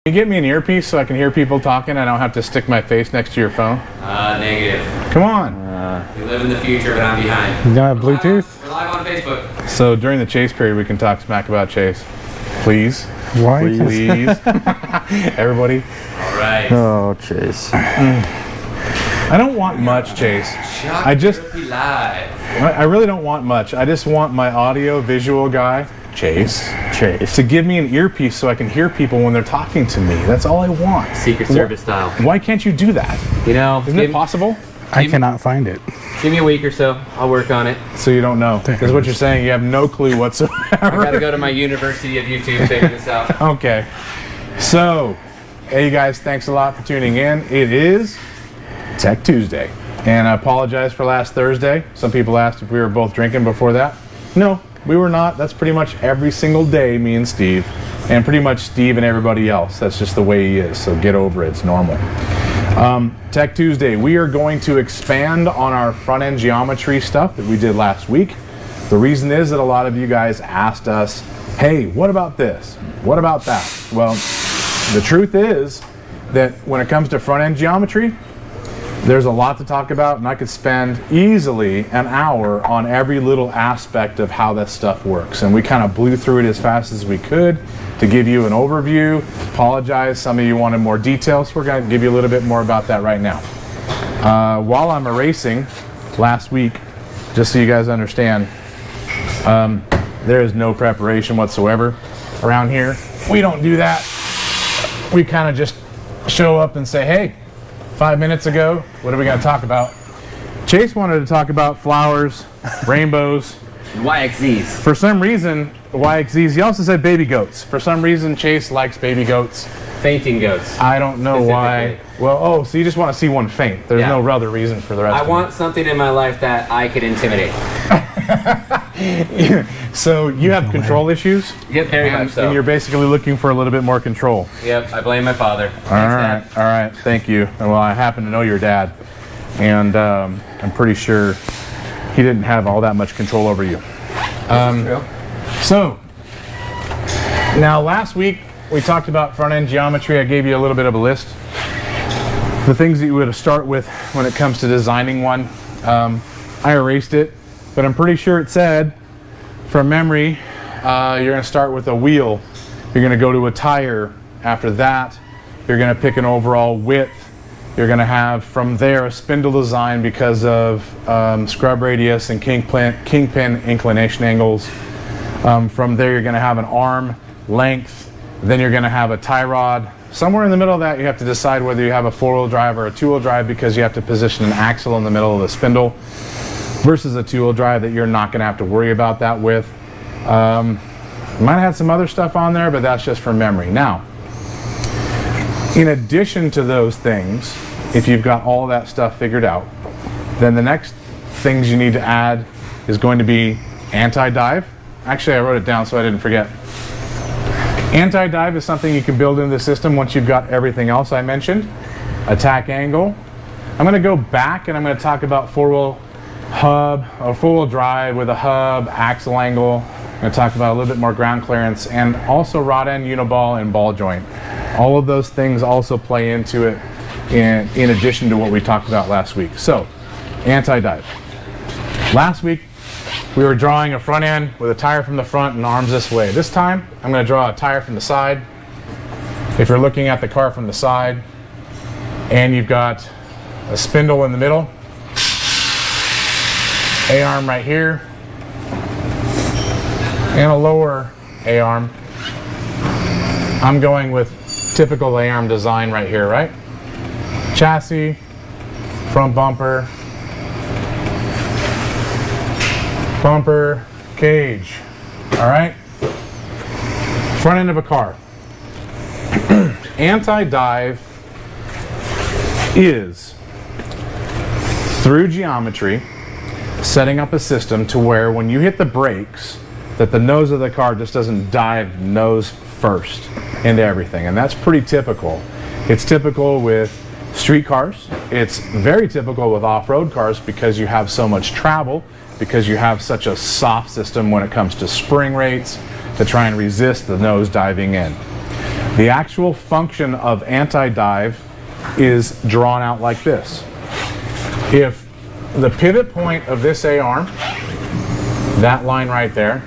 you get me an earpiece so I can hear people talking? I don't have to stick my face next to your phone. Negative. Come on. We live in the future, but I'm behind. You don't have Bluetooth? We're live on Facebook. So during the Chase period, we can talk smack about Chase. Please. Why? Please. Everybody. All right. Oh, Chase. I don't want much, Chase. I really don't want much. I just want my audio visual guy, Chase, to give me an earpiece so I can hear people when they're talking to me. That's all I want. Secret Service style. Why can't you do that? You know, isn't it possible? I cannot find it. Give me a week or so. I'll work on it. So you don't know. Because what you're saying, you have no clue whatsoever. I gotta go to my University of YouTube to figure this out. Okay. So, hey you guys, thanks a lot for tuning in. It is Tech Tuesday. And I apologize for last Thursday. Some people asked if we were both drinking before that. No, we were not. That's pretty much every single day, me and Steve. And pretty much Steve and everybody else. That's just the way he is. So get over it. It's normal. Tech Tuesday, we are going to expand on our front-end geometry stuff that we did last week. The reason is that a lot of you guys asked us, hey, what about this? What about that? Well, the truth is that when it comes to front-end geometry, there's a lot to talk about, and I could spend easily an hour on every little aspect of how that stuff works. And we kind of blew through it as fast as we could to give you an overview. Apologize, some of you wanted more details, so we're going to give you a little bit more about that right now. While I'm erasing last week, just so you guys understand, there is no preparation whatsoever around here. We don't do that. We kind of just show up and say, hey, 5 minutes ago, what are we going to talk about? Chase wanted to talk about flowers, rainbows, YXZs. For some reason, YXZs. He also said baby goats. For some reason, Chase likes baby goats. Fainting goats. I don't know why. Well, oh, so you just want to see one faint. There's no other reason for the rest of it. I want something in my life that I could intimidate. So you have control issues? Yep, very much so. And you're basically looking for a little bit more control. Yep, I blame my father. All right, thank you. Well, I happen to know your dad, and I'm pretty sure he didn't have all that much control over you. So, now last week we talked about front-end geometry. I gave you a little bit of a list. The things that you would start with when it comes to designing one. I erased it, but I'm pretty sure it said, from memory, you're going to start with a wheel. You're going to go to a tire. After that, you're going to pick an overall width. You're going to have from there a spindle design because of scrub radius and kingpin inclination angles. From there, you're going to have an arm length. Then you're going to have a tie rod. Somewhere in the middle of that, you have to decide whether you have a four-wheel drive or a two-wheel drive because you have to position an axle in the middle of the spindle versus a two-wheel drive that you're not going to have to worry about that with. Might have some other stuff on there, but that's just from memory. Now, in addition to those things, if you've got all that stuff figured out, then the next things you need to add is going to be anti-dive. Actually, I wrote it down so I didn't forget. Anti-dive is something you can build into the system once you've got everything else I mentioned. Attack angle. I'm going to go back and I'm going to talk about four-wheel hub, or four-wheel drive with a hub, axle angle. I'm going to talk about a little bit more ground clearance and also rod end, uniball, and ball joint. All of those things also play into it in addition to what we talked about last week. So, anti-dive. Last week, we were drawing a front end with a tire from the front and arms this way. This time, I'm going to draw a tire from the side. If you're looking at the car from the side, and you've got a spindle in the middle, A-arm right here, and a lower A-arm. I'm going with typical A-arm design right here, right? Chassis, front bumper, bumper, cage. All right? Front end of a car. Anti-dive is through geometry setting up a system to where when you hit the brakes that the nose of the car just doesn't dive nose first into everything, and that's pretty typical. It's typical with street cars. It's very typical with off-road cars because you have so much travel, because you have such a soft system when it comes to spring rates to try and resist the nose diving in. The actual function of anti-dive is drawn out like this. If the pivot point of this A-arm, that line right there,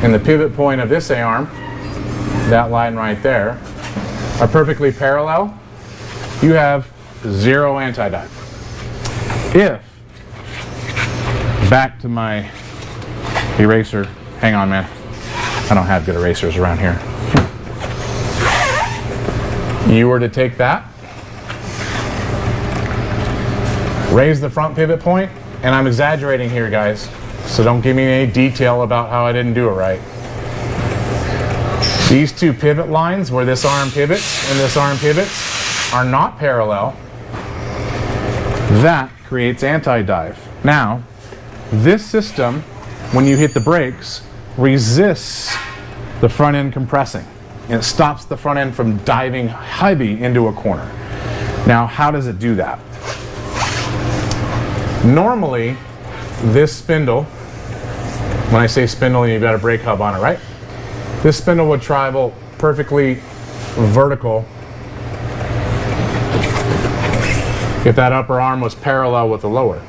and the pivot point of this A-arm, that line right there, are perfectly parallel, you have 0 anti-dive. If, back to my eraser, hang on man, I don't have good erasers around here. You were to take that, raise the front pivot point, and I'm exaggerating here guys, so don't give me any detail about how I didn't do it right. These two pivot lines where this arm pivots and this arm pivots are not parallel. That creates anti-dive. Now, this system, when you hit the brakes, resists the front end compressing. And it stops the front end from diving heavy into a corner. Now, how does it do that? Normally, this spindle, when I say spindle, you've got a brake hub on it, right? This spindle would travel perfectly vertical if that upper arm was parallel with the lower.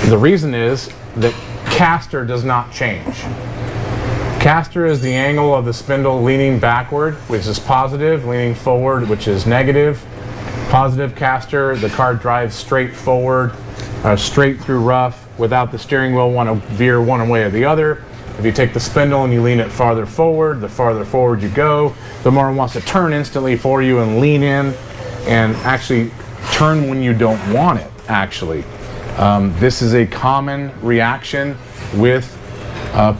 The reason is that caster does not change. Caster is the angle of the spindle leaning backward, which is positive, leaning forward, which is negative. Positive caster, the car drives straight forward, straight through rough, without the steering wheel want to veer one way or the other. If you take the spindle and you lean it farther forward, the farther forward you go, the more it wants to turn instantly for you and lean in and actually turn when you don't want it, actually. This is a common reaction with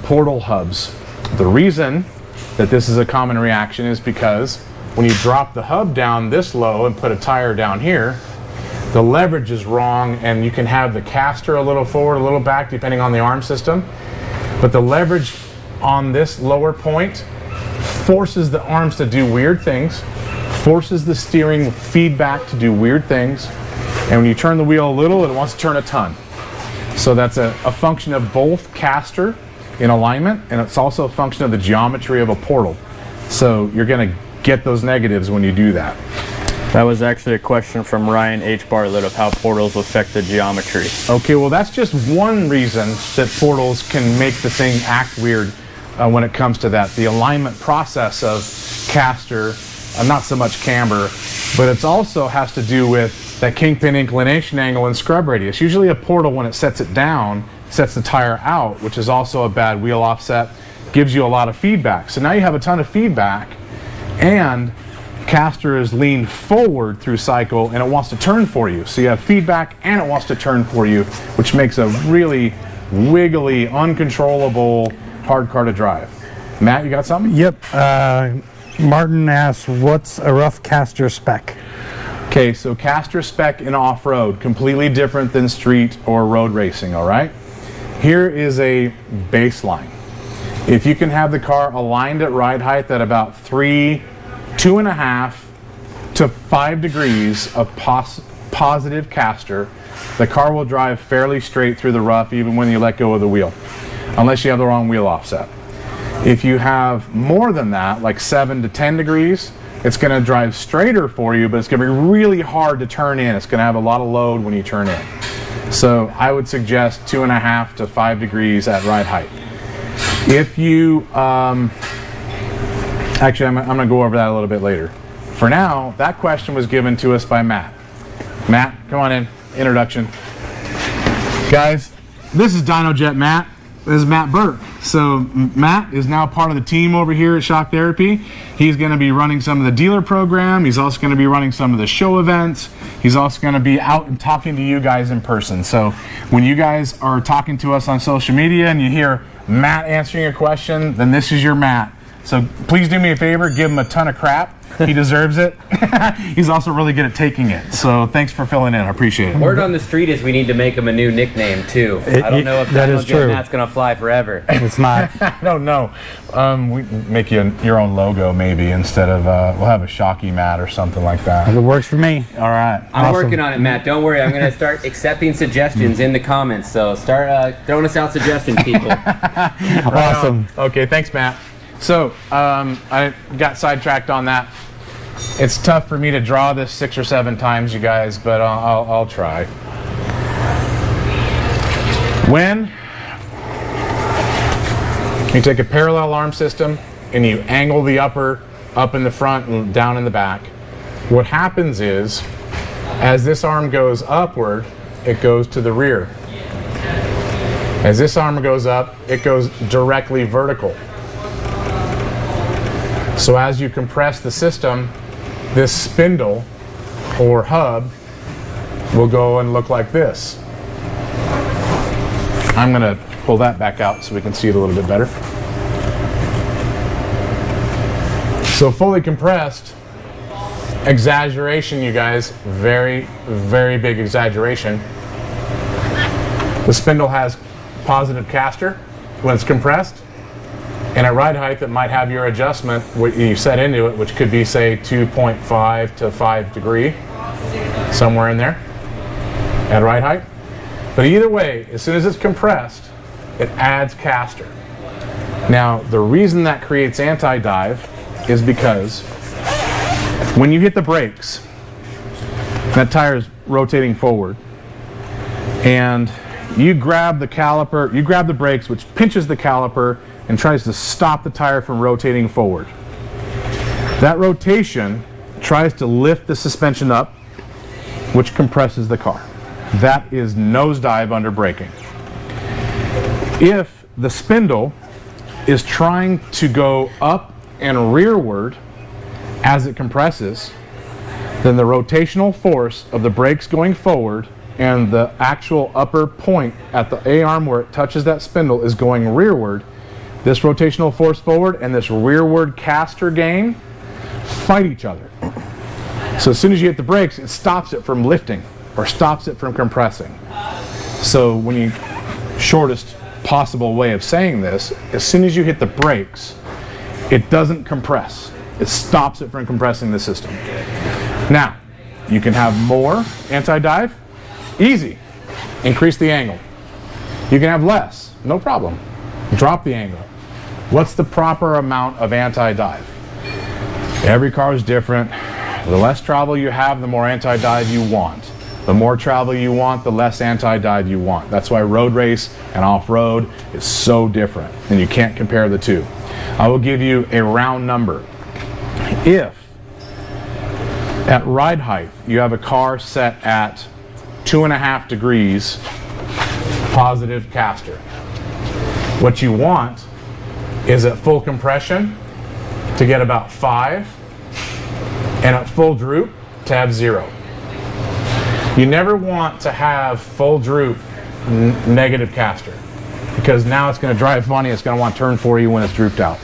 portal hubs. The reason that this is a common reaction is because when you drop the hub down this low and put a tire down here, the leverage is wrong and you can have the caster a little forward, a little back, depending on the arm system. But the leverage on this lower point forces the arms to do weird things, forces the steering feedback to do weird things, and when you turn the wheel a little, it wants to turn a ton. So that's a function of both caster in alignment, and it's also a function of the geometry of a portal. So you're going to get those negatives when you do that. That was actually a question from Ryan H. Bartlett of how portals affect the geometry. Okay, well that's just one reason that portals can make the thing act weird when it comes to that. The alignment process of caster, not so much camber, but it also has to do with that kingpin inclination angle and scrub radius. Usually a portal, when it sets it down, sets the tire out, which is also a bad wheel offset, gives you a lot of feedback. So now you have a ton of feedback, and caster is leaned forward through cycle and it wants to turn for you. So you have feedback and it wants to turn for you, which makes a really wiggly, uncontrollable, hard car to drive. Matt, you got something? Yep. Martin asks, what's a rough caster spec? Okay, so caster spec in off-road, completely different than street or road racing, all right? Here is a baseline. If you can have the car aligned at ride height at about 2.5 to 5 degrees of positive caster, the car will drive fairly straight through the rough even when you let go of the wheel, unless you have the wrong wheel offset. If you have more than that, like 7 to 10 degrees, it's going to drive straighter for you, but it's going to be really hard to turn in. It's going to have a lot of load when you turn in. So I would suggest 2.5 to 5 degrees at ride height. If you, actually I'm going to go over that a little bit later. For now, that question was given to us by Matt. Matt, come on in, introduction. Guys, this is DynoJet Matt. This is Matt Burke. So Matt is now part of the team over here at Shock Therapy. He's going to be running some of the dealer program. He's also going to be running some of the show events. He's also going to be out and talking to you guys in person. So when you guys are talking to us on social media and you hear Matt answering a question, then this is your Matt. So please do me a favor, give him a ton of crap. He deserves it. He's also really good at taking it. So thanks for filling in. I appreciate it. Word on the street is we need to make him a new nickname too. I don't know if that is true. Matt's gonna fly forever. It's not. I don't know. We make you your own logo maybe instead of we'll have a Shocky Matt or something like that. It works for me. All right. I'm working on it, Matt. Don't worry. I'm gonna start accepting suggestions in the comments. So start throwing us out suggestions, people. Awesome. Okay, thanks, Matt. So I got sidetracked on that. It's tough for me to draw this 6 or 7 times, you guys, but I'll try. When you take a parallel arm system and you angle the upper up in the front and down in the back, what happens is, as this arm goes upward, it goes to the rear. As this arm goes up, it goes directly vertical. So as you compress the system, this spindle or hub will go and look like this. I'm going to pull that back out so we can see it a little bit better. So fully compressed, exaggeration, you guys, very, very big exaggeration. The spindle has positive caster when it's compressed, and at ride height it might have your adjustment, what you set into it, which could be, say, 2.5 to 5 degree, somewhere in there at ride height. But either way, as soon as it's compressed, it adds caster. Now, the reason that creates anti-dive is because when you hit the brakes, that tire is rotating forward, and you grab the caliper, you grab the brakes, which pinches the caliper and tries to stop the tire from rotating forward. That rotation tries to lift the suspension up, which compresses the car. That is nosedive under braking. If the spindle is trying to go up and rearward as it compresses, then the rotational force of the brakes going forward and the actual upper point at the A-arm where it touches that spindle is going rearward. This rotational force forward and this rearward caster gain fight each other. So as soon as you hit the brakes, it stops it from lifting or stops it from compressing. So when you, shortest possible way of saying this, as soon as you hit the brakes, it doesn't compress. It stops it from compressing the system. Now, you can have more anti-dive. Easy. Increase the angle. You can have less. No problem. Drop the angle. What's the proper amount of anti-dive? Every car is different. The less travel you have, the more anti-dive you want. The more travel you want, the less anti-dive you want. That's why road race and off-road is so different, and you can't compare the two. I will give you a round number. If at ride height you have a car set at 2.5 degrees positive caster, what you want is at full compression to get about 5, and at full droop to have 0. You never want to have full droop negative caster, because now it's going to drive funny. It's going to want to turn for you when it's drooped out.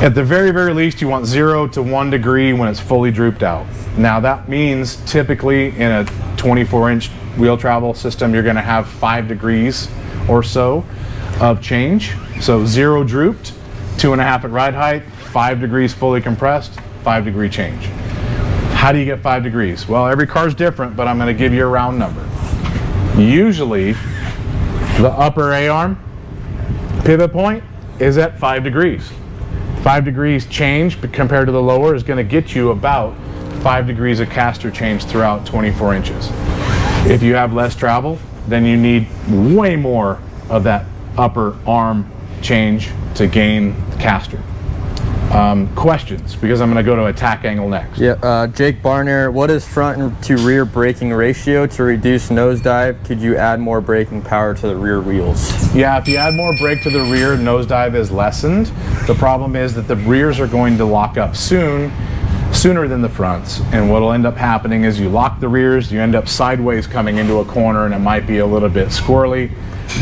At the very, very least, you want 0 to 1 degree when it's fully drooped out. Now that means typically in a 24-inch wheel travel system, you're going to have 5 degrees or so of change. So 0 drooped, 2.5 at ride height, 5 degrees fully compressed, 5 degree change. How do you get 5 degrees? Well, every car's different, but I'm going to give you a round number. Usually, the upper A-arm pivot point is at 5 degrees. 5 degrees change compared to the lower is going to get you about 5 degrees of caster change throughout 24 inches. If you have less travel, then you need way more of that upper arm change to gain caster. Questions, because I'm going to go to attack angle next. Yeah, Jake Barner, what is front to rear braking ratio to reduce nosedive? Could you add more braking power to the rear wheels? Yeah, if you add more brake to the rear, nosedive is lessened. The problem is that the rears are going to lock up sooner than the fronts, and what will end up happening is you lock the rears, you end up sideways coming into a corner, and it might be a little bit squirrely.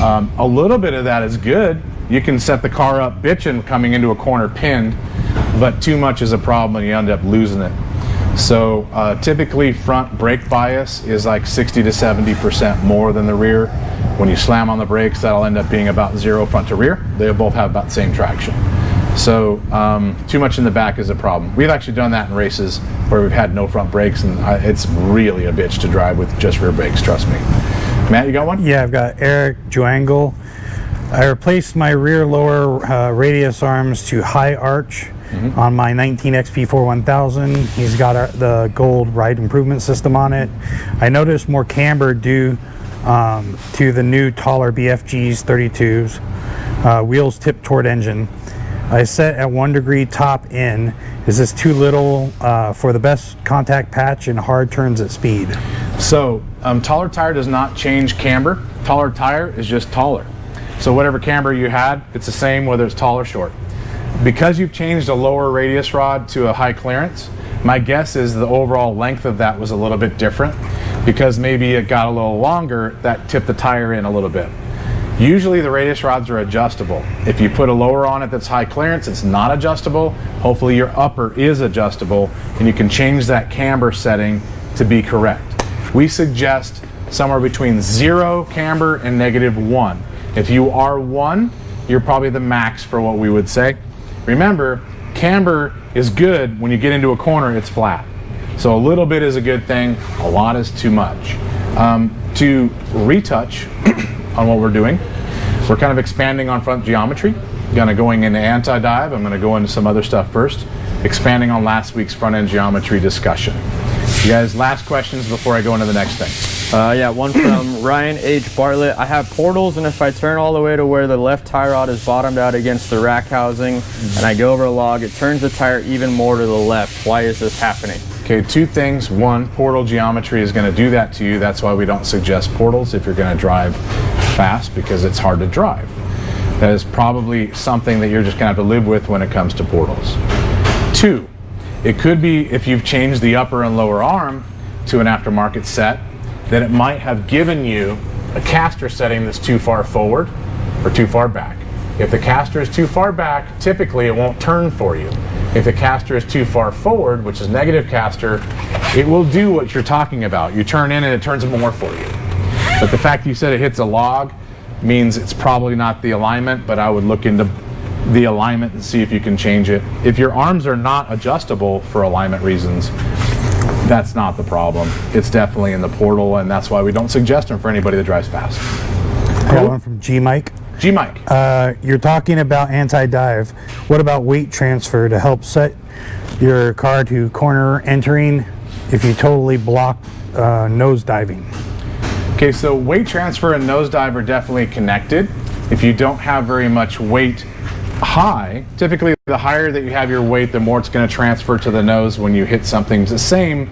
A little bit of that is good. You can set the car up bitching coming into a corner pinned, but too much is a problem and you end up losing it. So typically front brake bias is like 60 to 70% more than the rear. When you slam on the brakes, that'll end up being about 0 front to rear. They both have about the same traction. So too much in the back is a problem. We've actually done that in races where we've had no front brakes, and it's really a bitch to drive with just rear brakes, trust me. Matt, you got one? Yeah, I've got Eric Joangle. I replaced my rear lower radius arms to high arch on my 19 XP4 1000. He's got the gold ride improvement system on it. I noticed more camber due to the new taller BFGs 32s. Wheels tipped toward engine. I set at 1 degree top in. Is this too little for the best contact patch and hard turns at speed? So taller tire does not change camber. Taller tire is just taller. So whatever camber you had, it's the same whether it's tall or short. Because you've changed a lower radius rod to a high clearance, my guess is the overall length of that was a little bit different, because maybe it got a little longer, that tipped the tire in a little bit. Usually the radius rods are adjustable. If you put a lower on it that's high clearance, it's not adjustable. Hopefully your upper is adjustable and you can change that camber setting to be correct. We suggest somewhere between 0 camber and -1. If you are 1, you're probably the max for what we would say. Remember, camber is good when you get into a corner, it's flat. So a little bit is a good thing, a lot is too much. To retouch on what we're doing, we're kind of expanding on front geometry. Going into anti-dive, I'm gonna go into some other stuff first, expanding on last week's front end geometry discussion. You guys, last questions before I go into the next thing. Yeah, one from Ryan H. Bartlett. I have portals, and if I turn all the way to where the left tie rod is bottomed out against the rack housing, and I go over a log, it turns the tire even more to the left. Why is this happening? Okay, 2 things. 1, portal geometry is going to do that to you. That's why we don't suggest portals if you're going to drive fast, because it's hard to drive. That is probably something that you're just going to have to live with when it comes to portals. 2, it could be if you've changed the upper and lower arm to an aftermarket set, that it might have given you a caster setting that's too far forward or too far back. If the caster is too far back, typically it won't turn for you. If the caster is too far forward, which is negative caster, it will do what you're talking about. You turn in and it turns more for you. But the fact you said it hits a log means it's probably not the alignment, but I would look into the alignment and see if you can change it. If your arms are not adjustable for alignment reasons, that's not the problem. It's definitely in the portal, and that's why we don't suggest them for anybody that drives fast. I got one from G Mike. G Mike. You're talking about anti-dive. What about weight transfer to help set your car to corner entering if you totally block nose diving? Okay, so weight transfer and nosedive are definitely connected. If you don't have very much weight high, typically the higher that you have your weight, the more it's going to transfer to the nose when you hit something. The same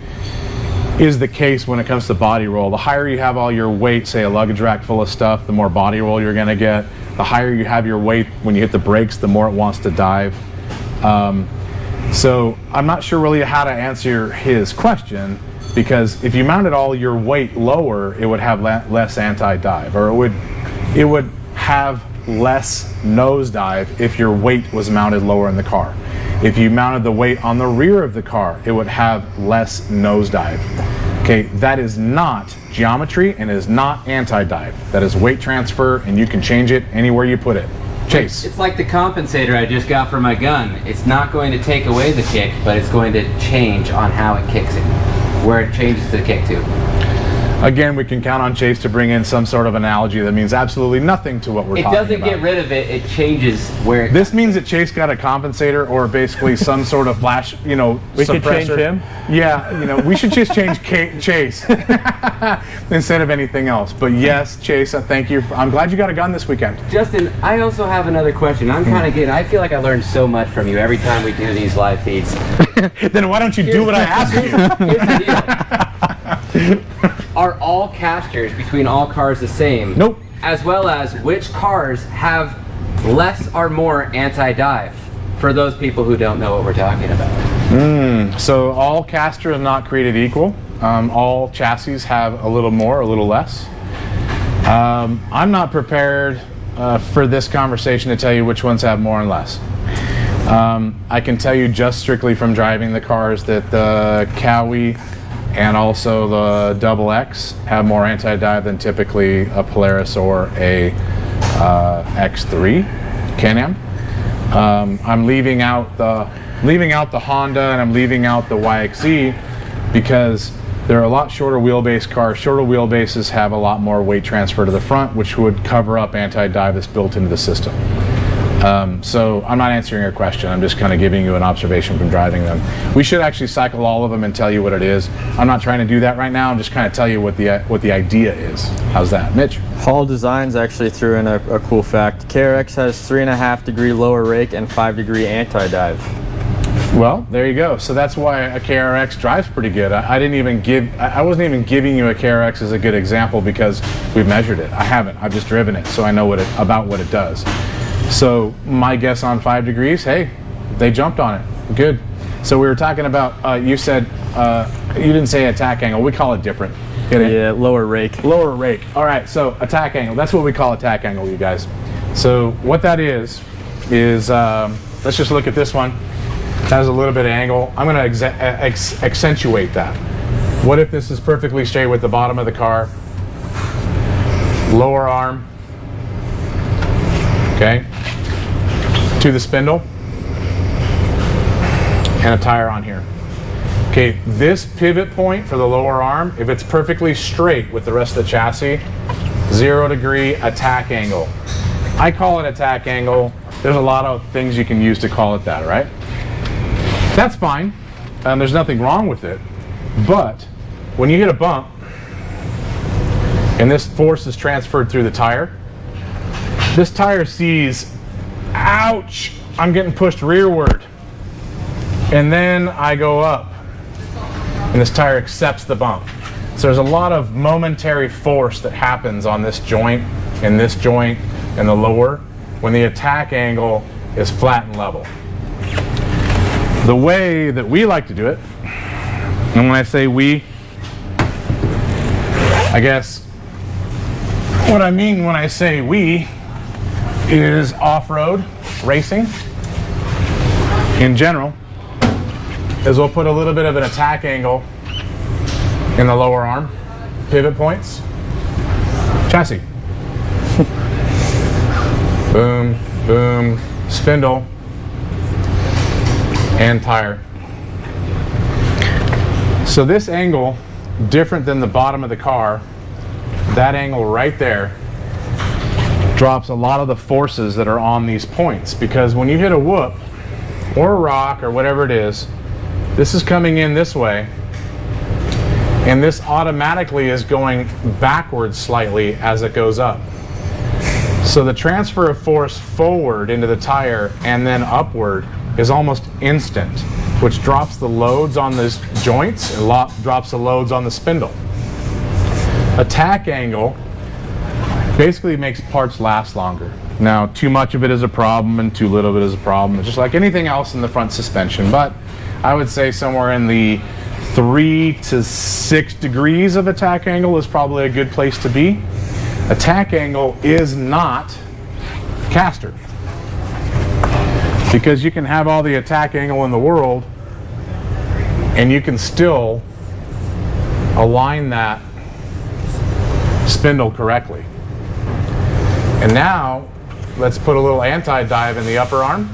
is the case when it comes to body roll. The higher you have all your weight, say a luggage rack full of stuff, the more body roll you're going to get. The higher you have your weight when you hit the brakes, the more it wants to dive. So I'm not sure really how to answer his question, because if you mounted all your weight lower, it would have less anti-dive, or it would have less nosedive if your weight was mounted lower in the car. If you mounted the weight on the rear of the car, it would have less nosedive. Okay, that is not geometry and is not anti-dive. That is weight transfer, and you can change it anywhere you put it. Chase. It's like the compensator I just got for my gun. It's not going to take away the kick, but it's going to change on how it kicks it, where it changes the kick to. Again, we can count on Chase to bring in some sort of analogy that means absolutely nothing to what we're talking about. It doesn't get rid of it, it changes where it This means that Chase got a compensator, or basically some sort of flash, We suppressor. could change him? Yeah, we should just change Chase instead of anything else. But yes, Chase, thank you. I'm glad you got a gun this weekend. Justin, I also have another question. I feel like I learn so much from you every time we do these live feeds. Then why don't you do what I asked you? Here's the deal. Are all casters between all cars the same? Nope. As well as which cars have less or more anti-dive, for those people who don't know what we're talking about. So all caster is not created equal. All chassis have a little more, a little less. I'm not prepared for this conversation to tell you which ones have more and less. I can tell you just strictly from driving the cars that the Cowie and also the Double X have more anti-dive than typically a Polaris or a X3 Can-Am. I'm leaving out the Honda and I'm leaving out the YXZ because They're a lot shorter wheelbase cars. Shorter wheelbases have a lot more weight transfer to the front, which would cover up anti-dive that's built into the system. So I'm not answering your question. I'm just kind of giving you an observation from driving them. We should actually cycle all of them and tell you what it is. I'm not trying to do that right now. I'm just kind of tell you what the idea is. How's that, Mitch? Hall Designs actually threw in a cool fact. KRX has 3.5 degree lower rake and 5 degree anti-dive. Well, there you go. So that's why a KRX drives pretty good. I wasn't even giving you a KRX as a good example because we've measured it. I haven't. I've just driven it, so I know about what it does. So my guess on 5 degrees, hey, they jumped on it. Good. So we were talking about, you said, you didn't say attack angle. We call it different. Yeah, lower rake. Lower rake. All right, so attack angle. That's what we call attack angle, you guys. So what that is let's just look at this one. It has a little bit of angle. I'm going to accentuate that. What if this is perfectly straight with the bottom of the car? Lower arm. Okay, to the spindle and a tire on here. Okay, this pivot point for the lower arm, if it's perfectly straight with the rest of the chassis, 0 degree attack angle. I call it attack angle. There's a lot of things you can use to call it that, right? That's fine, and there's nothing wrong with it, but when you hit a bump and this force is transferred through the tire, this tire sees, ouch, I'm getting pushed rearward. And then I go up, and this tire accepts the bump. So there's a lot of momentary force that happens on this joint, and the lower, when the attack angle is flat and level. The way that we like to do it, and when I say we, I guess what I mean when I say we is off-road racing in general, is we'll put a little bit of an attack angle in the lower arm, pivot points, chassis. Boom, boom, spindle, and tire. So this angle, different than the bottom of the car, that angle right there drops a lot of the forces that are on these points, because when you hit a whoop or a rock or whatever it is, this is coming in this way, and this automatically is going backwards slightly as it goes up. So the transfer of force forward into the tire and then upward is almost instant, which drops the loads on these joints and drops the loads on the spindle. Attack angle basically makes parts last longer. Now, too much of it is a problem and too little of it is a problem. It's just like anything else in the front suspension, but I would say somewhere in the 3 to 6 degrees of attack angle is probably a good place to be. Attack angle is not caster, because you can have all the attack angle in the world and you can still align that spindle correctly. And now let's put a little anti-dive in the upper arm.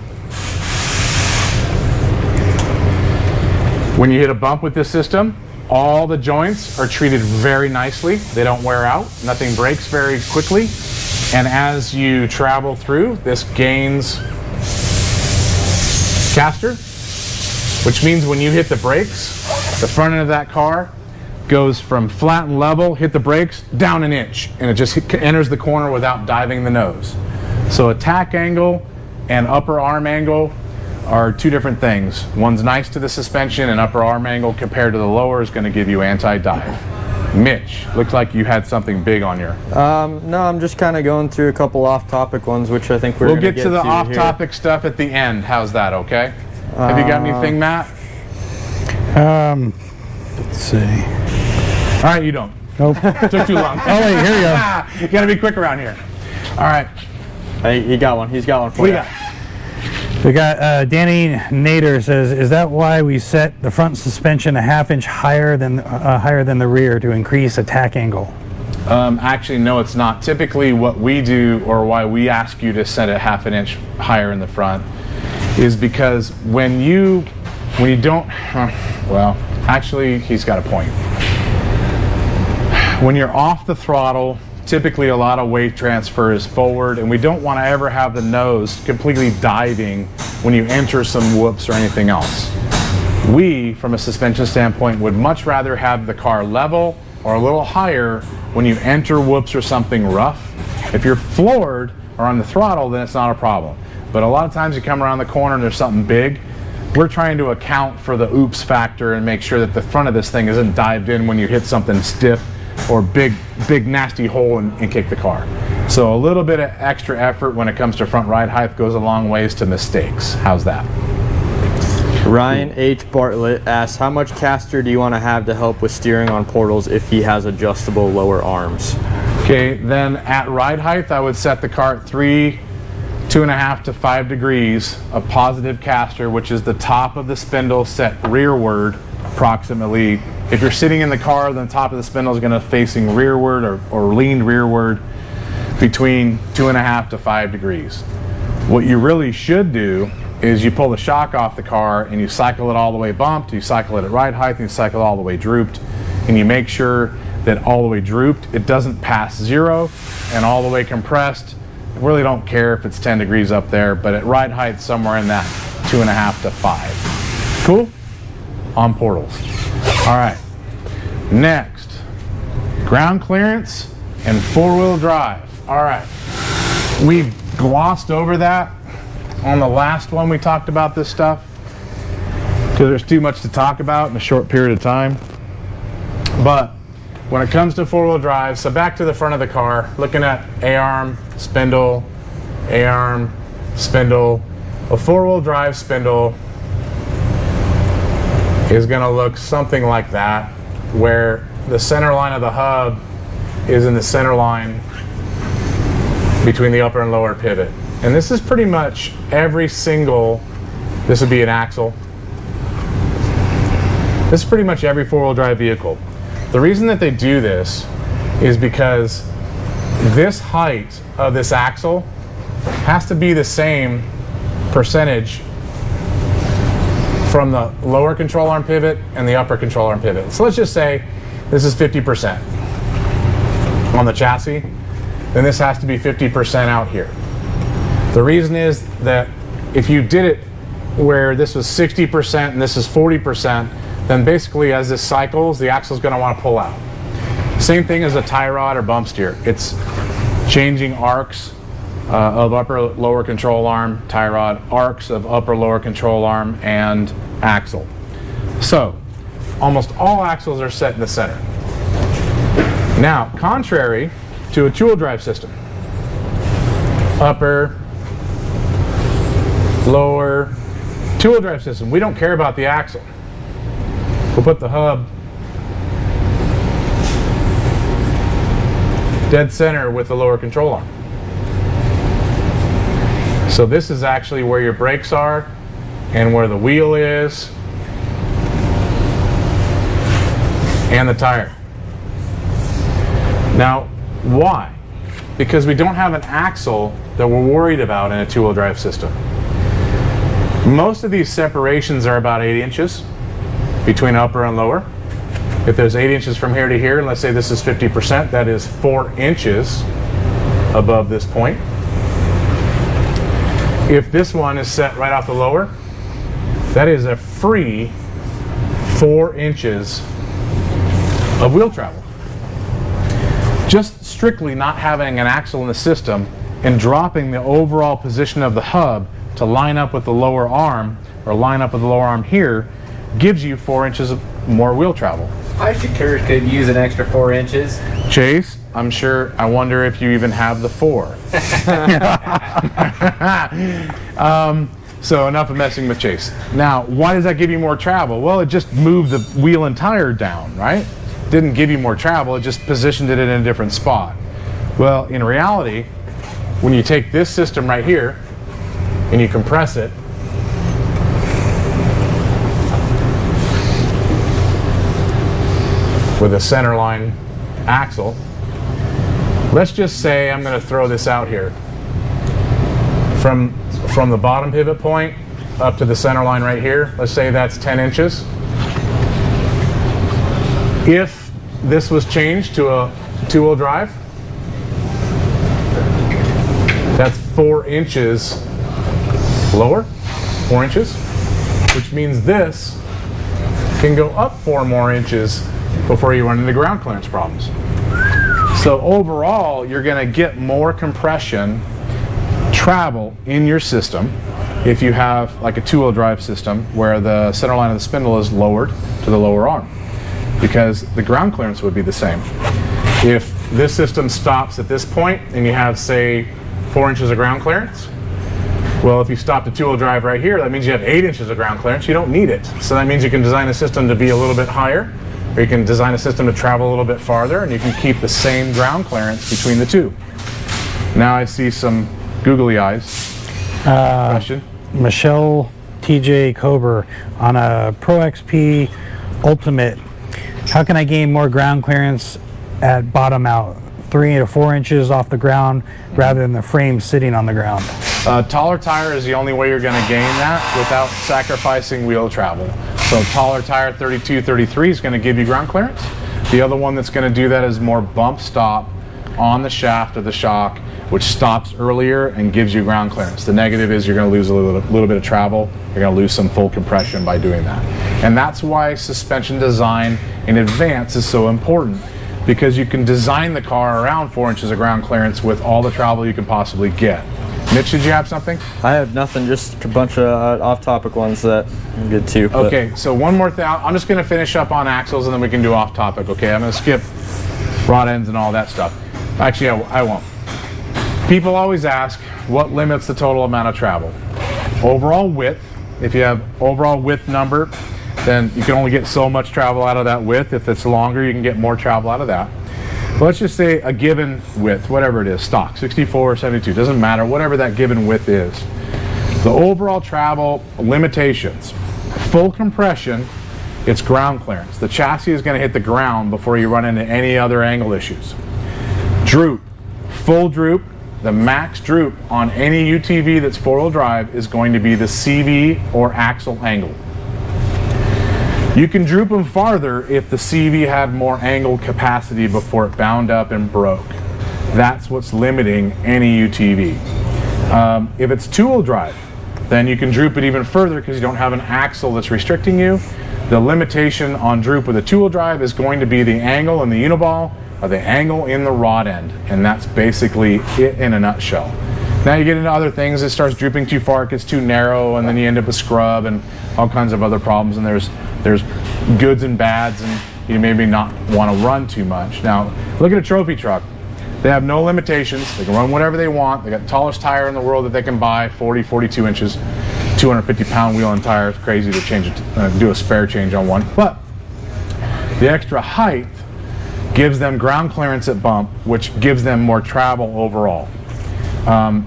When you hit a bump with this system, all the joints are treated very nicely. They don't wear out. Nothing breaks very quickly. And as you travel through, this gains caster, which means when you hit the brakes, the front end of that car goes from flat and level, hit the brakes, down an inch, and it just enters the corner without diving the nose. So attack angle and upper arm angle are two different things. One's nice to the suspension, and upper arm angle compared to the lower is going to give you anti-dive. Mitch, looks like you had something big on your... No, I'm just kind of going through a couple off-topic ones, which I think we'll get to the off-topic stuff at the end. How's that, okay? Have you got anything, Matt? Let's see. All right, you don't. Nope. Took too long. Oh, wait, here you go. You got to be quick around here. All right. Hey, he got one. He's got one for What you. do you got? We got Danny Nader says, is that why we set the front suspension a ½ inch higher than the rear to increase attack angle? Actually, no, it's not. Typically, what we do, or why we ask you to set it ½ inch higher in the front, is because when you don't, well, actually, he's got a point. when you're off the throttle, typically a lot of weight transfer is forward, and we don't want to ever have the nose completely diving when you enter some whoops or anything else. We, from a suspension standpoint, would much rather have the car level or a little higher when you enter whoops or something rough. If you're floored or on the throttle, then it's not a problem. But a lot of times you come around the corner and there's something big, we're trying to account for the oops factor and make sure that the front of this thing isn't dived in when you hit something stiff or big nasty hole and kick the car. So a little bit of extra effort when it comes to front ride height goes a long ways to mistakes. How's that? Ryan H. Bartlett asks, how much caster do you want to have to help with steering on portals if he has adjustable lower arms? Okay, then at ride height, I would set the car at 2.5 to 5 degrees of positive caster, which is the top of the spindle set rearward approximately. If you're sitting in the car, then the top of the spindle is going to facing rearward or leaned rearward between 2.5 to 5 degrees. What you really should do is you pull the shock off the car and you cycle it all the way bumped, you cycle it at ride height, and you cycle it all the way drooped, and you make sure that all the way drooped, it doesn't pass 0, and all the way compressed, I really don't care if it's 10 degrees up there, but at ride height, somewhere in that 2.5 to 5. Cool? On portals. All right, next, ground clearance and four-wheel drive. All right, we glossed over that on the last one we talked about this stuff because there's too much to talk about in a short period of time. But when it comes to four-wheel drive, so back to the front of the car, looking at A-arm, spindle, A-arm, spindle. A four-wheel drive spindle is going to look something like that, where the center line of the hub is in the center line between the upper and lower pivot. And this is pretty much every single, this would be an axle. This is pretty much every four-wheel drive vehicle. The reason that they do this is because this height of this axle has to be the same percentage from the lower control arm pivot and the upper control arm pivot. So let's just say this is 50% on the chassis, then this has to be 50% out here. The reason is that if you did it where this was 60% and this is 40%, then basically as this cycles, the axle is going to want to pull out. Same thing as a tie rod or bump steer. It's changing arcs of upper lower control arm, tie rod, arcs of upper lower control arm, and axle. So almost all axles are set in the center. Now, contrary to a two-wheel drive system, upper, lower, two-wheel drive system, we don't care about the axle. We'll put the hub dead center with the lower control arm. So this is actually where your brakes are and where the wheel is and the tire. Now, why? Because we don't have an axle that we're worried about in a two-wheel drive system. Most of these separations are about 8 inches between upper and lower. If there's 8 inches from here to here, and let's say this is 50%, that is 4 inches above this point. If this one is set right off the lower, that is a free 4 inches of wheel travel. Just strictly not having an axle in the system and dropping the overall position of the hub to line up with the lower arm, or line up with the lower arm here, gives you 4 inches of more wheel travel. I should could use an extra 4 inches. Chase, I wonder if you even have the 4. So enough of messing with Chase. Now, why does that give you more travel? Well, it just moved the wheel and tire down, right? Didn't give you more travel, it just positioned it in a different spot. Well, in reality, when you take this system right here and you compress it, with a centerline axle, let's just say I'm going to throw this out here. From the bottom pivot point up to the center line right here, let's say that's 10 inches. If this was changed to a 2-wheel drive, that's 4 inches lower, 4 inches, which means this can go up 4 more inches before you run into ground clearance problems. So overall, you're going to get more compression travel in your system if you have like a 2-wheel drive system where the center line of the spindle is lowered to the lower arm, because the ground clearance would be the same. If this system stops at this point and you have, say, 4 inches of ground clearance, well, if you stopped a 2-wheel drive right here, that means you have 8 inches of ground clearance. You don't need it. So that means you can design a system to be a little bit higher, or you can design a system to travel a little bit farther, and you can keep the same ground clearance between the two. Now I see some googly eyes. Question? Michelle TJ Kober on a Pro XP Ultimate. How can I gain more ground clearance at bottom out? 3 to 4 inches off the ground rather than the frame sitting on the ground. Taller tire is the only way you're going to gain that without sacrificing wheel travel. So taller tire 32, 33 is going to give you ground clearance. The other one that's going to do that is more bump stop on the shaft of the shock, which stops earlier and gives you ground clearance. The negative is you're going to lose a little bit of travel. You're going to lose some full compression by doing that. And that's why suspension design in advance is so important, because you can design the car around 4 inches of ground clearance with all the travel you can possibly get. Mitch, did you have something? I have nothing, just a bunch of off-topic ones that I'm good too. Okay, so one more thing. I'm just going to finish up on axles and then we can do off-topic, okay? I'm going to skip rod ends and all that stuff. Actually, I won't. People always ask, what limits the total amount of travel? Overall width. If you have overall width number, then you can only get so much travel out of that width. If it's longer, you can get more travel out of that. But let's just say a given width, whatever it is, stock, 64 or 72, doesn't matter, whatever that given width is. The overall travel limitations, full compression, it's ground clearance. The chassis is going to hit the ground before you run into any other angle issues. Droop, full droop, the max droop on any UTV that's 4-wheel drive is going to be the CV or axle angle. You can droop them farther if the CV had more angle capacity before it bound up and broke. That's what's limiting any UTV. If it's 2-wheel drive, then you can droop it even further because you don't have an axle that's restricting you. The limitation on droop with a 2-wheel drive is going to be the angle in the uniball or the angle in the rod end, and that's basically it in a nutshell. Now you get into other things, it starts drooping too far, it gets too narrow, and then you end up with scrub and all kinds of other problems, and there's goods and bads, and you maybe not want to run too much. Now, look at a trophy truck. They have no limitations. They can run whatever they want. They got the tallest tire in the world that they can buy, 40, 42 inches, 250-pound wheel and tire. It's crazy to change it, do a spare change on one. But the extra height gives them ground clearance at bump, which gives them more travel overall.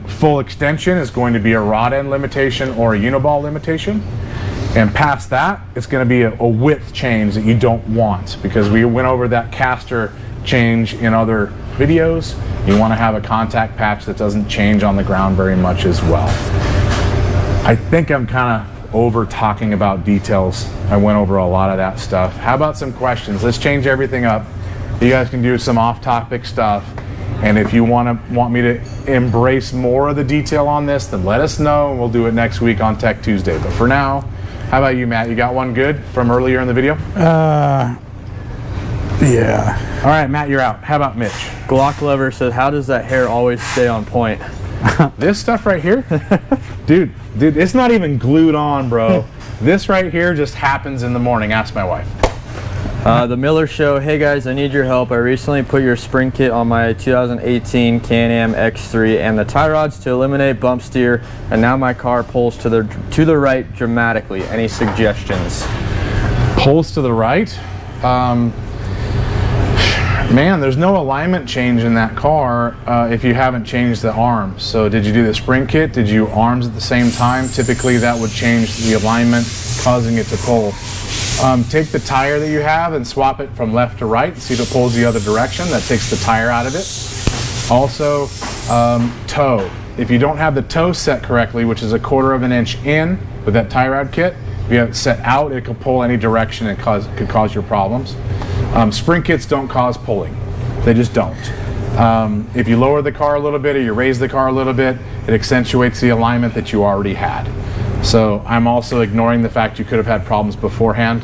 Full extension is going to be a rod end limitation or a uniball limitation. And past that, it's going to be a width change that you don't want, because we went over that caster change in other videos. You want to have a contact patch that doesn't change on the ground very much as well. I think I'm kind of over talking about details. I went over a lot of that stuff. How about some questions? Let's change everything up. You guys can do some off-topic stuff. And if you want me to embrace more of the detail on this, then let us know and we'll do it next week on Tech Tuesday. But for now, how about you, Matt? You got one good from earlier in the video? Yeah. All right, Matt, you're out. How about Mitch? Glock Lover says, how does that hair always stay on point? This stuff right here? Dude, it's not even glued on, bro. This right here just happens in the morning. Ask my wife. The Miller Show, hey guys, I need your help. I recently put your spring kit on my 2018 Can-Am X3 and the tie rods to eliminate bump steer, and now my car pulls to the right dramatically. Any suggestions? Pulls to the right? Man, there's no alignment change in that car if you haven't changed the arms. So did you do the spring kit? Did you arms at the same time? Typically that would change the alignment, causing it to pull. Take the tire that you have and swap it from left to right. See if it pulls the other direction. That takes the tire out of it. Also, toe. If you don't have the toe set correctly, which is 1/4 of an inch in with that tie rod kit, if you have it set out, it could pull any direction and could cause your problems. Spring kits don't cause pulling. They just don't. If you lower the car a little bit or you raise the car a little bit, it accentuates the alignment that you already had. So I'm also ignoring the fact you could have had problems beforehand.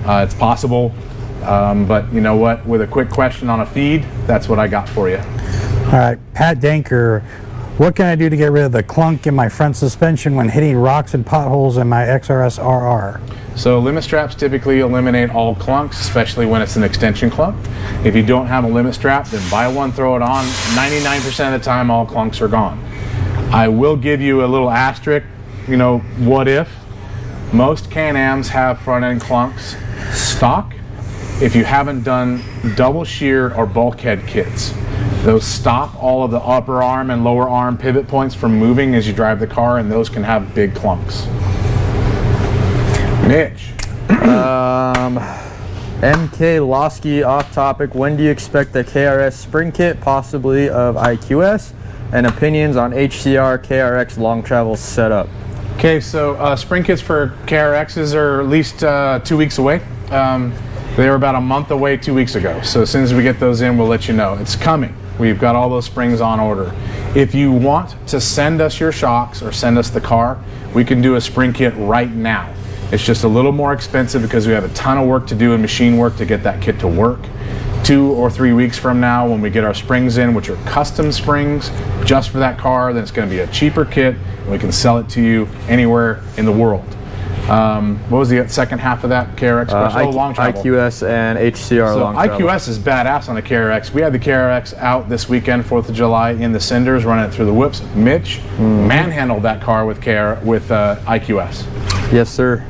It's possible, but you know what? With a quick question on a feed, that's what I got for you. All right, Pat Danker, what can I do to get rid of the clunk in my front suspension when hitting rocks and potholes in my XRS RR? So limit straps typically eliminate all clunks, especially when it's an extension clump. If you don't have a limit strap, then buy one, throw it on. 99% of the time, all clunks are gone. I will give you a little asterisk, you know, what if? Most Can-Ams have front end clunks stock if you haven't done double shear or bulkhead kits. Those stop all of the upper arm and lower arm pivot points from moving as you drive the car, and those can have big clunks. Mitch. MK Losky off topic. When do you expect the KRS spring kit, possibly of IQS? And opinions on HCR KRX long travel setup. Okay, so spring kits for KRXs are at least 2 weeks away. They were about a month away 2 weeks ago. So as soon as we get those in, we'll let you know. It's coming. We've got all those springs on order. If you want to send us your shocks or send us the car, we can do a spring kit right now. It's just a little more expensive because we have a ton of work to do in machine work to get that kit to work. 2 or 3 weeks from now, when we get our springs in, which are custom springs just for that car, then it's going to be a cheaper kit and we can sell it to you anywhere in the world. What was the second half of that KRX question? Long travel. IQS and HCR so long travel. IQS is badass on the KRX. We had the KRX out this weekend, 4th of July, in the cinders, running it through the whips. Mitch manhandled that car with IQS. Yes, sir.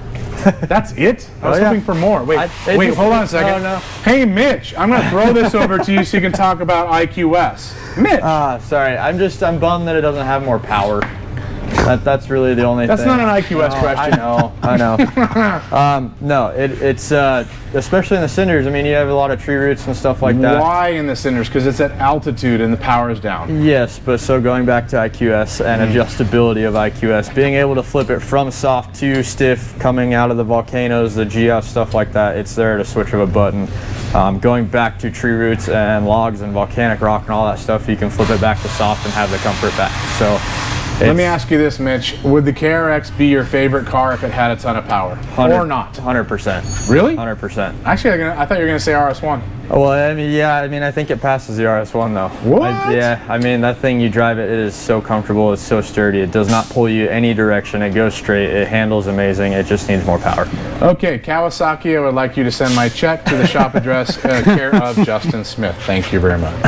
That's it? I was hoping for more. Wait, just, hold on a second. No. Hey, Mitch, I'm going to throw this over to you so you can talk about IQS. Mitch. Sorry, I'm bummed that it doesn't have more power. That's really the only thing. That's not an IQS question. I know. No, it's especially in the cinders. I mean, you have a lot of tree roots and stuff like that. Why in the cinders? Because it's at altitude and the power is down. Yes, but so going back to IQS and adjustability of IQS, being able to flip it from soft to stiff, coming out of the volcanoes, the GF, stuff like that, it's there at a switch of a button. Going back to tree roots and logs and volcanic rock and all that stuff, you can flip it back to soft and have the comfort back. So. Let me ask you this, Mitch. Would the KRX be your favorite car if it had a ton of power? Or not? 100%. Really? 100%. Actually, I thought you were going to say RS1. Well, I think it passes the RS1 though. What? That thing, you drive it, it is so comfortable, it's so sturdy, it does not pull you any direction, it goes straight, it handles amazing, it just needs more power. Okay, Kawasaki, I would like you to send my check to the shop address, care of Justin Smith. Thank you very much.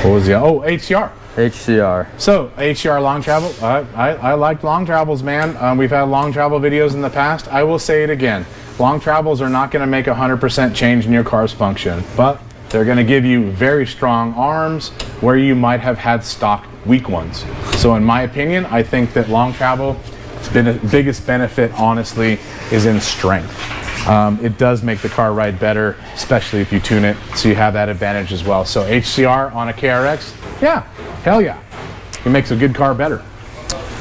What was the, HCR. HCR. So, HCR long travel, I like long travels, man. We've had long travel videos in the past. I will say it again. Long travels are not going to make 100% change in your car's function, but they're going to give you very strong arms where you might have had stock weak ones. So in my opinion, I think that long travel, its biggest benefit, honestly, is in strength. It does make the car ride better, especially if you tune it, so you have that advantage as well. So HCR on a KRX, yeah, hell yeah. It makes a good car better.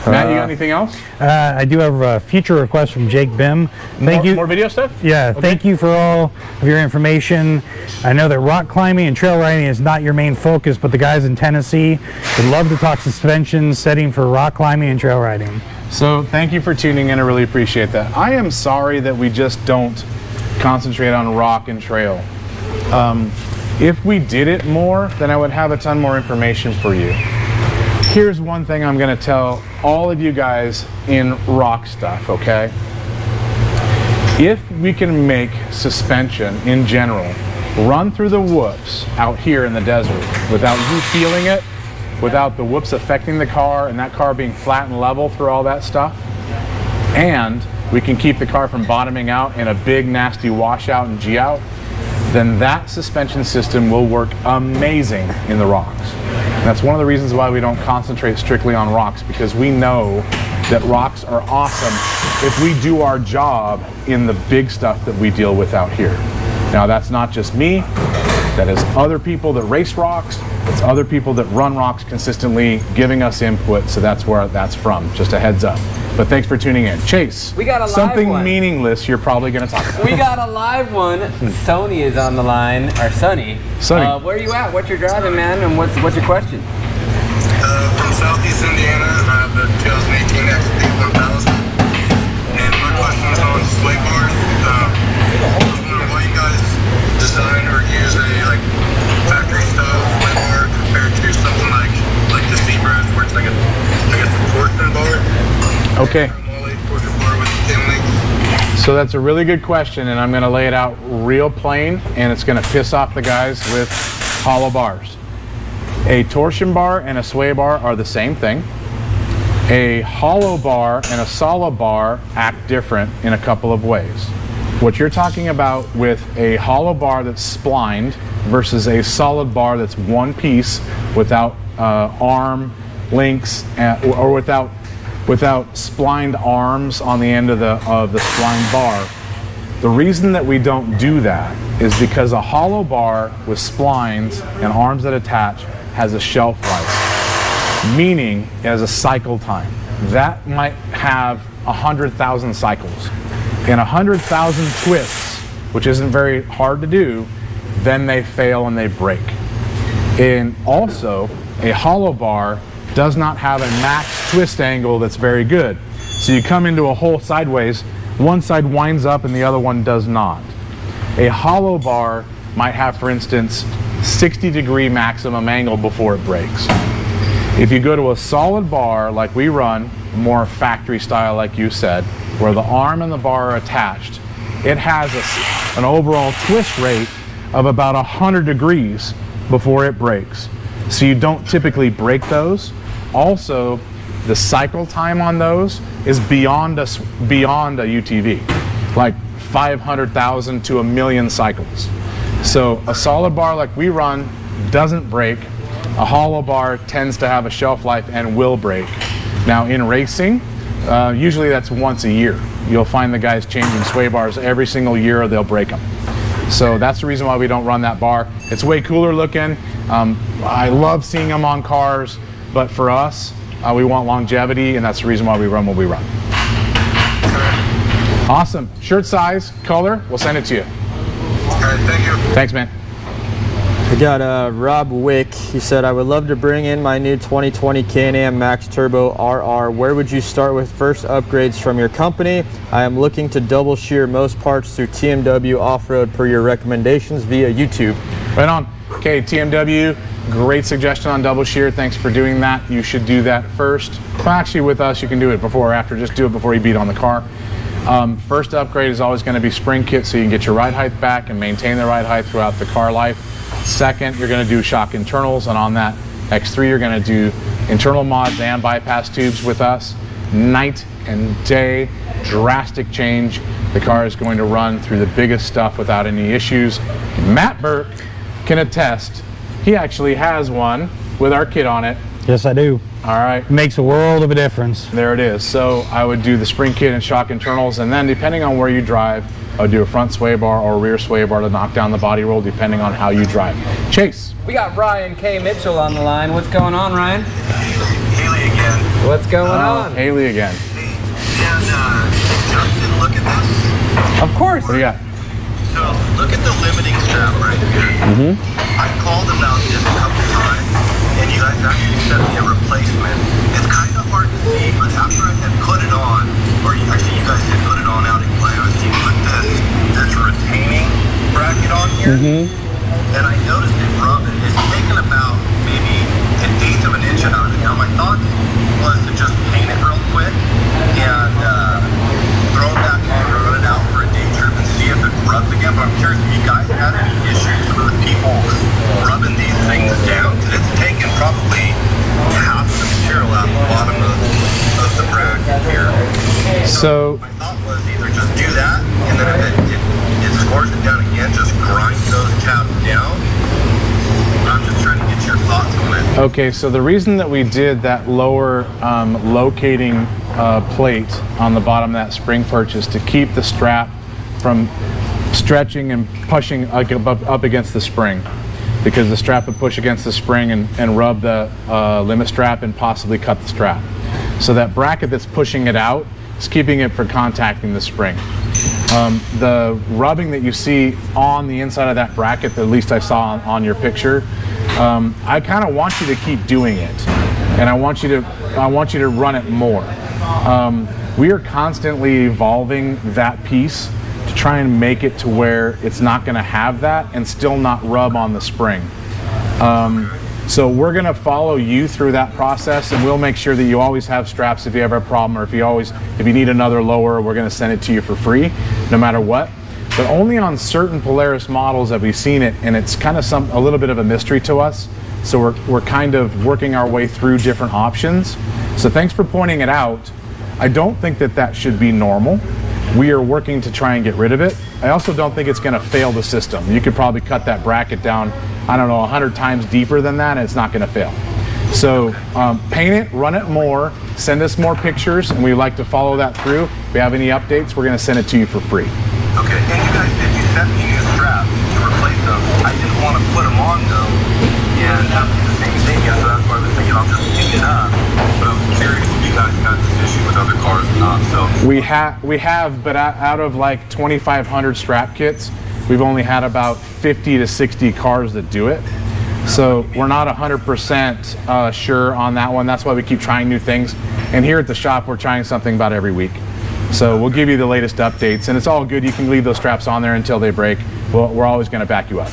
Matt, you got anything else? I do have a feature request from Jake Bim. More video stuff? Yeah, okay. Thank you for all of your information. I know that rock climbing and trail riding is not your main focus, but the guys in Tennessee would love to talk suspension setting for rock climbing and trail riding. So thank you for tuning in. I really appreciate that. I am sorry that we just don't concentrate on rock and trail. If we did it more, then I would have a ton more information for you. Here's one thing I'm going to tell all of you guys in rock stuff, okay? If we can make suspension in general run through the whoops out here in the desert without you feeling it, without the whoops affecting the car and that car being flat and level through all that stuff, and we can keep the car from bottoming out in a big nasty washout and G-out, then that suspension system will work amazing in the rocks. And that's one of the reasons why we don't concentrate strictly on rocks, because we know that rocks are awesome if we do our job in the big stuff that we deal with out here. Now that's not just me, That is other people that race rocks. It's other people that run rocks consistently giving us input. So that's where that's from. Just a heads up. But thanks for tuning in. Chase, we got a live something one. Meaningless you're probably going to talk about. We got a live one. Sony is on the line, or Sonny. Sonny. Where are you at? What you're driving, man? And what's your question? From Southeast Indiana, I have the 2018 XP1000. And my question is on sway bars. I was wondering why you guys design or use a factory style sway bar compared to something like the Zebra, where it's like a torsion bar. Okay. So that's a really good question, and I'm going to lay it out real plain, and it's going to piss off the guys with hollow bars. A torsion bar and a sway bar are the same thing. A hollow bar and a solid bar act different in a couple of ways. What you're talking about with a hollow bar that's splined versus a solid bar that's one piece without arm links or without splined arms on the end of the splined bar. The reason that we don't do that is because a hollow bar with splines and arms that attach has a shelf life, meaning it has a cycle time. That might have 100,000 cycles. In 100,000 twists, which isn't very hard to do, then they fail and they break. And also, a hollow bar does not have a max twist angle that's very good. So you come into a hole sideways, one side winds up and the other one does not. A hollow bar might have, for instance, 60-degree maximum angle before it breaks. If you go to a solid bar like we run, more factory style like you said, where the arm and the bar are attached, it has an overall twist rate of about 100 degrees before it breaks. So you don't typically break those. Also, the cycle time on those is beyond a UTV, like 500,000 to 1 million cycles. So a solid bar like we run doesn't break. A hollow bar tends to have a shelf life and will break. Now in racing, usually that's once a year. You'll find the guys changing sway bars every single year or they'll break them. So that's the reason why we don't run that bar. It's way cooler looking. I love seeing them on cars, but for us, we want longevity, and that's the reason why we run what we run. Awesome. Shirt size, color, we'll send it to you. All right, thank you. Thanks, man. We got Rob Wick. He said, I would love to bring in my new 2020 Can-Am Max Turbo RR. Where would you start with first upgrades from your company? I am looking to double shear most parts through TMW off-road per your recommendations via YouTube. Right on. Okay, TMW, great suggestion on double shear. Thanks for doing that. You should do that first. Well, actually with us, you can do it before or after. Just do it before you beat on the car. First upgrade is always going to be spring kit so you can get your ride height back and maintain the ride height throughout the car life. Second, you're going to do shock internals, and on that X3 you're going to do internal mods and bypass tubes with us. Night and day, drastic change. The car is going to run through the biggest stuff without any issues. Matt Burke can attest. He actually has one with our kit on it. Yes, I do. All right. Makes a world of a difference. There it is. So I would do the spring kit and shock internals, and then depending on where you drive, I would do a front sway bar or a rear sway bar to knock down the body roll depending on how you drive. Chase. We got Ryan K. Mitchell on the line. What's going on, Ryan? Haley again. What's going on? Haley again. And Justin, look at this. Of course. What do you got? So look at the limiting strap right here. I called about this a couple times, and you guys actually sent me a replacement. It's kind of hard to see, but after I had put it on, or you guys had put it on out in Glamis, you put this retaining bracket on here, and I noticed it rubbing. It's taken about maybe 1/8 of an inch out of it. Now my thought was to just paint it real quick and throw it back on or run it out for a day trip and see if it rubs again. But I'm curious if you guys had any issues with people rubbing these things down, because it's taken probably half the material out the bottom of the bracket here. So My thought was either just do that, and then if it scores it down again, just grind those tabs down. I'm just trying to get your thoughts on it. okay, so the reason that we did that lower locating plate on the bottom of that spring perch is to keep the strap from stretching and pushing up against the spring. because the strap would push against the spring and rub the limit strap and possibly cut the strap. So that bracket that's pushing it out is keeping it from contacting the spring. The rubbing that you see on the inside of that bracket, at least I saw on your picture, I kind of want you to keep doing it, and I want you to run it more. We are constantly evolving that piece to try and make it to where it's not going to have that and still not rub on the spring. So we're going to follow you through that process, and we'll make sure that you always have straps if you have a problem, or if you need another lower, we're going to send it to you for free, no matter what. But only on certain Polaris models have we seen it, and it's kind of a little bit of a mystery to us. So we're kind of working our way through different options. So thanks for pointing it out. I don't think that should be normal. We are working to try and get rid of it. I also don't think it's going to fail the system. You could probably cut that bracket down, I don't know, 100 times deeper than that, and it's not going to fail. So paint it, run it more, send us more pictures, and we'd like to follow that through. If we have any updates, we're going to send it to you for free. Okay, and you guys did, you sent me new straps to replace them. I didn't want to put them on though, and have the same thing, so that's why I was thinking I'll just pick it up. But I was curious if you guys got this issue with other cars or not, so. We have, but out of like 2,500 strap kits, we've only had about 50 to 60 cars that do it. So we're not 100% sure on that one. That's why we keep trying new things. And here at the shop, we're trying something about every week. So we'll give you the latest updates, and it's all good. You can leave those straps on there until they break. We're always going to back you up.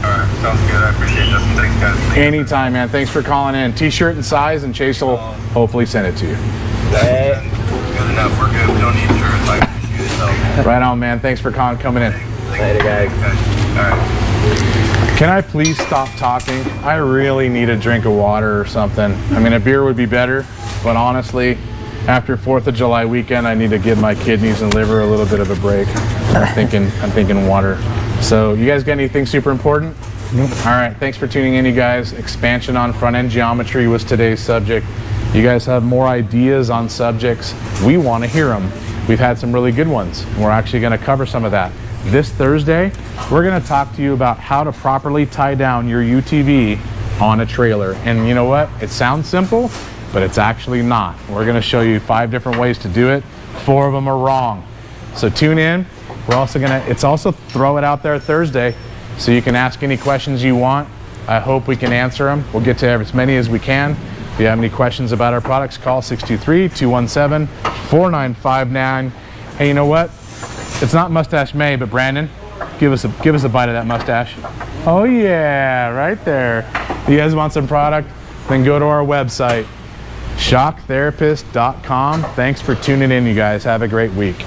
All right, sounds good. I appreciate it. Thanks, guys. Anytime, man. Thanks for calling in. T-shirt and size, and Chase will hopefully send it to you. Good enough. We're good. We don't need shirts. I appreciate it. So. Right on, man. Thanks for coming in. Later, guys. All right. Can I please stop talking? I really need a drink of water or something. I mean, a beer would be better, but honestly, after 4th of July weekend, I need to give my kidneys and liver a little bit of a break. I'm thinking water. So you guys got anything super important? Nope. All right, thanks for tuning in, you guys. Expansion on front end geometry was today's subject. You guys have more ideas on subjects. We want to hear them. We've had some really good ones. We're actually going to cover some of that. This Thursday, we're going to talk to you about how to properly tie down your UTV on a trailer. And you know what? It sounds simple, but it's actually not. We're going to show you 5 different ways to do it. 4 of them are wrong. So tune in. We're also it's also throw it out there Thursday, so you can ask any questions you want. I hope we can answer them. We'll get to as many as we can. If you have any questions about our products, call 623-217-4959. Hey, you know what? It's not Mustache May, but Brandon, give us a bite of that mustache. Oh yeah, right there. If you guys want some product, then go to our website, shocktherapist.com. Thanks for tuning in, you guys. Have a great week.